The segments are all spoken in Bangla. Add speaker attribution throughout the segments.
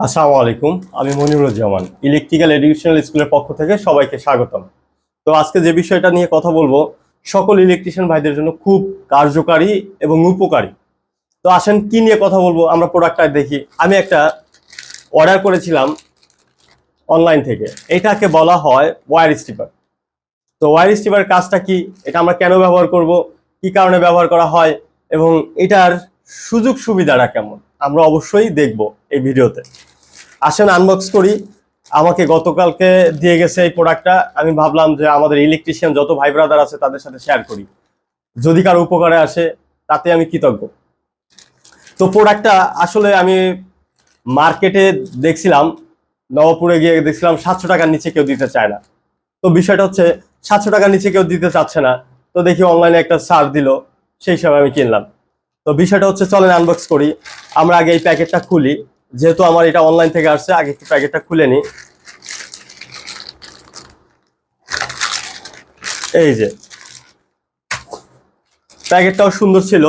Speaker 1: আসসালামু আলাইকুম। আমি মনিরুজ্জামান, ইলেকট্রিক্যাল এডুকেশনাল স্কুলের পক্ষ থেকে সবাইকে স্বাগতম। তো আজকে যে বিষয়টা নিয়ে কথা বলবো, সকল ইলেকট্রিশিয়ান ভাইদের জন্য খুব কার্যকারী এবং উপকারী। তো আসেন কি নিয়ে কথা বলবো, আমরা প্রোডাক্টটা দেখি। আমি একটা অর্ডার করেছিলাম অনলাইন থেকে, এটাকে বলা হয় ওয়্যার স্ট্রিপার। তো ওয়্যার স্ট্রিপার কাজটা কি, এটা আমরা কেন ব্যবহার করব, কি কারণে ব্যবহার করা হয় এবং এটার সুযোগ সুবিধাটা কেমন, আমরা অবশ্যই দেখব এই ভিডিওতে। আসেন আনবক্স করি। আমাকে গতকালকে দিয়ে গেছে এই প্রোডাক্টটা, আমি ভাবলাম যে আমাদের ইলেকট্রিশিয়ান যত ভাই ব্রাদার আছে তাদের সাথে শেয়ার করি, যদি কারো উপকারে আসে তাতে আমি কৃতজ্ঞ। তো প্রোডাক্টটা আসলে আমি মার্কেটে দেখছিলাম, নবপুরে গিয়ে দেখছিলাম 700 টাকার নিচে কেউ দিতে চায় না। তো বিষয়টা হচ্ছে 700 টাকার নিচে কেউ দিতে চাচ্ছে না, তো দেখি অনলাইনে একটা ছাড় দিল, সেই হিসাবে আমি কিনলাম। তো বিষয়টা হচ্ছে চলেন আনবক্স করি। আমরা আগে এই প্যাকেটটা খুলি, যেহেতু আমার এটা অনলাইন থেকে আসছে, আগে একটু প্যাকেটটা খুলে নিই। এই যে প্যাকেটটাও সুন্দর ছিল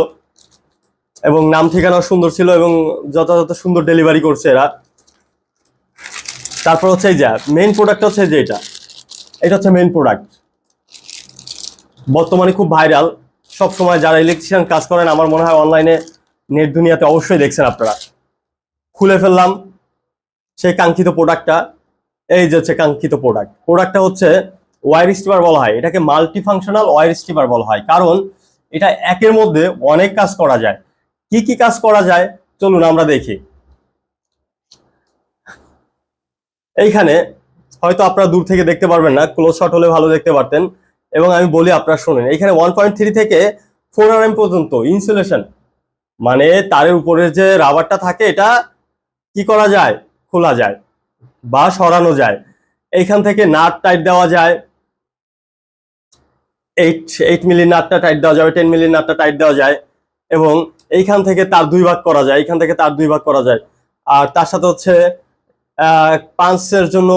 Speaker 1: এবং নাম ঠিকানাও সুন্দর ছিল এবং যথাযথ সুন্দর ডেলিভারি করছে এরা। তারপর হচ্ছে এই যে মেইন প্রোডাক্ট হচ্ছে যে এটা হচ্ছে মেইন প্রোডাক্ট, বর্তমানে খুব ভাইরাল। সব সময় যারা ইলেকট্রিশিয়ান কাজ করেন, আমার মনে হয় অনলাইনে নেট দুনিয়াতে অবশ্যই দেখছেন আপনারা। খুলে ফেললাম সেই কাঙ্ক্ষিত প্রোডাক্টটা। এই যে হচ্ছে কাঙ্ক্ষিত প্রোডাক্টটা হচ্ছে ওয়্যার স্ট্রিপার বলা হয়, এটাকে মাল্টি ফাংশনাল ওয়্যার স্ট্রিপার বলা হয়, কারণ এটা একের মধ্যে অনেক কাজ করা যায়। কি কি কাজ করা যায় চলুন আমরা দেখি। এইখানে হয়তো আপনারা দূর থেকে দেখতে পারবেন না, ক্লোজ শট হলে ভালো দেখতে পারতেন। এবং আমি বলি আপনারা শোনেন, এখানে 1.3 থেকে 4 পর্যন্ত ইনসুলেশন, মানে তারের উপরে যে রাবারটা থাকে এটা কি করা যায়, খোলা যায় বা সরানো যায়। এইখান থেকে নাট টাইট দেওয়া যায়, 8 মিলি নাটটা টাইট দেওয়া যাবে, 10 মিলি নাটটা টাইট দেওয়া যায়। এবং এইখান থেকে তার দুই ভাগ করা যায়, এইখান থেকে তার দুই ভাগ করা যায়। আর তার সাথে হচ্ছে পাঞ্চের জন্য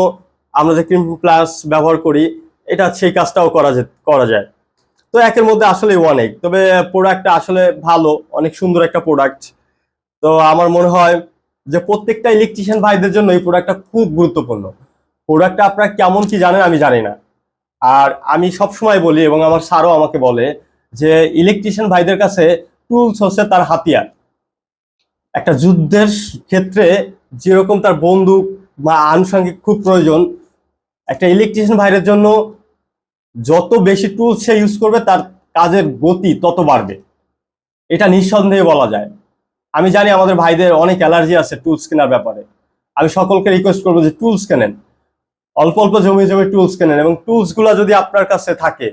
Speaker 1: আমরা যে ক্রিম প্লাস ব্যবহার করি, এটা সেই কাজটাও করা যায়। তো একের মধ্যে আসলে অনেক, তবে প্রোডাক্টটা আসলে ভালো, অনেক সুন্দর একটা প্রোডাক্ট। তো আমার মনে হয় যে প্রত্যেকটা ইলেকট্রিশিয়ান ভাইদের জন্য এই প্রোডাক্টটা খুব গুরুত্বপূর্ণ। প্রোডাক্টটা আপনারা কেমন কি জানেন আমি জানি না। আর আমি সব সময় বলি এবং আমার স্যারও আমাকে বলে যে ইলেকট্রিশিয়ান ভাইদের কাছে টুলস হচ্ছে তার হাতিয়ার। একটা যুদ্ধের ক্ষেত্রে যেরকম তার বন্দুক বা আনুষঙ্গিক খুব প্রয়োজন, একটা ইলেকট্রিশিয়ান ভাইদের জন্য যত বেশি টুলস সে ইউজ করবে তার কাজের গতি তত বাড়বে, এটা নিঃসন্দেহে বলা যায়। আমি জানি আমাদের ভাইদের অনেক অ্যালার্জি আছে টুলস কেনার ব্যাপারে, আমি সকলকে রিকোয়েস্ট করবো যে টুলস কেনেন, অল্প অল্প জমি জমি টুলস কেনেন, এবং টুলস গুলা যদি আপনার কাছে থাকে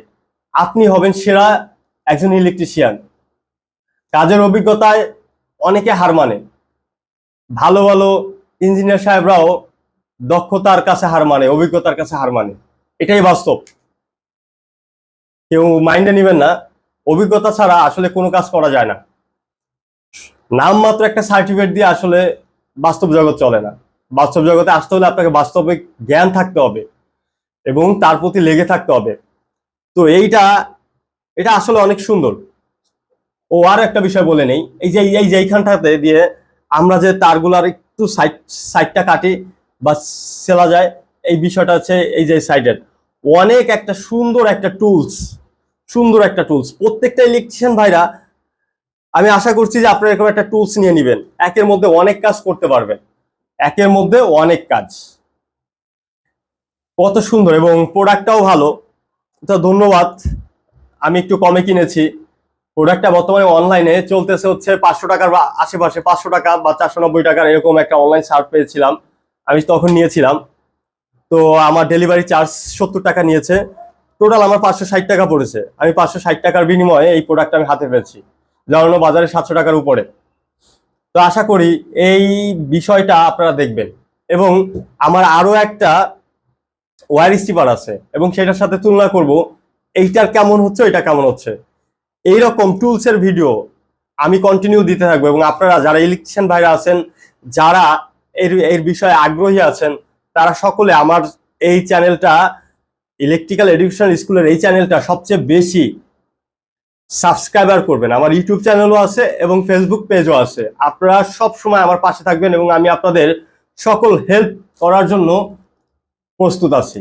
Speaker 1: আপনি হবেন সেরা একজন ইলেকট্রিশিয়ান। কাজের অভিজ্ঞতায় অনেকে হার মানে, ভালো ভালো ইঞ্জিনিয়ার সাহেবরাও দক্ষতার কাছে হার মানে, অভিজ্ঞতার কাছে হার মানে, এটাই বাস্তব। কেউ মাইন্ডে নিবেন না, অভিজ্ঞতা ছাড়া আসলে কোনো কাজ করা যায় না। নামমাত্র একটা সার্টিফিকেট দিয়ে আসলে বাস্তব জগৎ চলে না। বাস্তব জগতে আসতে হলে আপনাকে বাস্তবিক জ্ঞান থাকতে হবে এবং তার প্রতি লেগে থাকতে হবে। তো এটা আসলে অনেক সুন্দর। ও আর একটা বিষয় বলে নেই, এই যে এইখানটাতে দিয়ে আমরা যে তারগুলার একটু সাইডটা কাটি বা সেলা যায়, এই বিষয়টা হচ্ছে এই যে সাইডের অনেক একটা সুন্দর একটা টুলস। প্রত্যেকটা ইলেকট্রিশিয়ান ভাইরা আমি আশা করছি যে আপনারা এরকম একটা টুলস নিয়ে নেবেন, একের মধ্যে অনেক কাজ করতে পারবেন, একের মধ্যে অনেক কাজ। কত সুন্দর এবং প্রোডাক্টটাও ভালো, তো ধন্যবাদ। আমি একটু কমে কিনেছি। প্রোডাক্টটা বর্তমানে অনলাইনে চলতেছে হচ্ছে 500 টাকার বা আশেপাশে, 500 টাকা বা 490 টাকার এরকম একটা অনলাইন সার্চ পেয়েছিলাম, আমি তখন নিয়েছিলাম। তো আমার ডেলিভারি চার্জ 70 টাকা নিয়েছে, টোটাল আমার 560 টাকা পড়েছে। আমি 560 টাকার বিনিময়ে এই প্রোডাক্ট আমি হাতে পেয়েছি, যেমন বাজারে 700 টাকার উপরে। তো আশা করি এই বিষয়টা আপনারা দেখবেন। এবং আমার আরো একটা ওয়্যার স্ট্রিপার আছে এবং সেটার সাথে তুলনা করব, এইটার কেমন হচ্ছে এটা কেমন হচ্ছে। এইরকম টুলস এর ভিডিও আমি কন্টিনিউ দিতে থাকবো এবং আপনারা যারা ইলেকট্রিশিয়ান ভাইরা আছেন, যারা এর বিষয়ে আগ্রহী আছেন, তারা সকলে আমার এই চ্যানেলটা, ইলেকট্রিক্যাল এডুকেশন স্কুলের এই চ্যানেলটা সবচেয়ে বেশি সাবস্ক্রাইবার করবেন। আমার ইউটিউব চ্যানেলও আছে এবং ফেসবুক পেজও আছে। আপনারা সব সময় আমার পাশে থাকবেন এবং আমি আপনাদের সকল হেল্প করার জন্য প্রস্তুত আছি।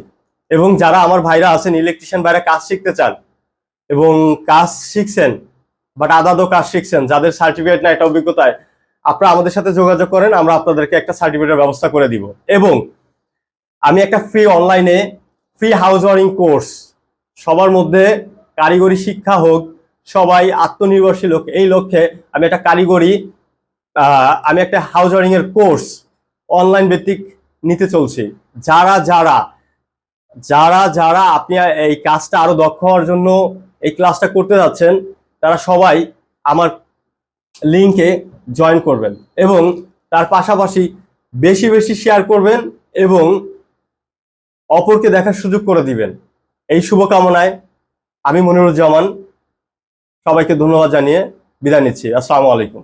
Speaker 1: এবং যারা আমার ভাইরা আছেন, ইলেকট্রিশিয়ান ভাইরা কাজ শিখতে চান এবং কাজ শিখছেন বাট আদাদও কাজ শিখছেন, যাদের সার্টিফিকেট না এটা অভিজ্ঞতায়, আপনারা আমাদের সাথে যোগাযোগ করেন, আমরা আপনাদেরকে একটা সার্টিফিকেটের ব্যবস্থা করে দিব। এবং আমি একটা ফ্রি অনলাইনে ফ্রি হাউস ওয়ারিং কোর্স, সবার মধ্যে কারিগরি শিক্ষা হোক, সবাই আত্মনির্ভরশীল হোক, এই লক্ষ্যে আমি একটা আমি একটা হাউস ওয়ারিং এর কোর্স অনলাইন ভিত্তিক নিতে চলছি। যারা যারা যারা যারা আপনি এই কাজটা আরো দক্ষ হওয়ার জন্য এই ক্লাসটা করতে যাচ্ছেন, তারা সবাই আমার লিংকে জয়েন করবেন এবং তার পাশাপাশি বেশি বেশি শেয়ার করবেন এবং অপরকে দেখার সুযোগ করে দিবেন। এই শুভকামনায় আমি মনিরুজ্জামান সবাইকে ধন্যবাদ জানিয়ে বিদায় নিচ্ছি। আসসালামু আলাইকুম।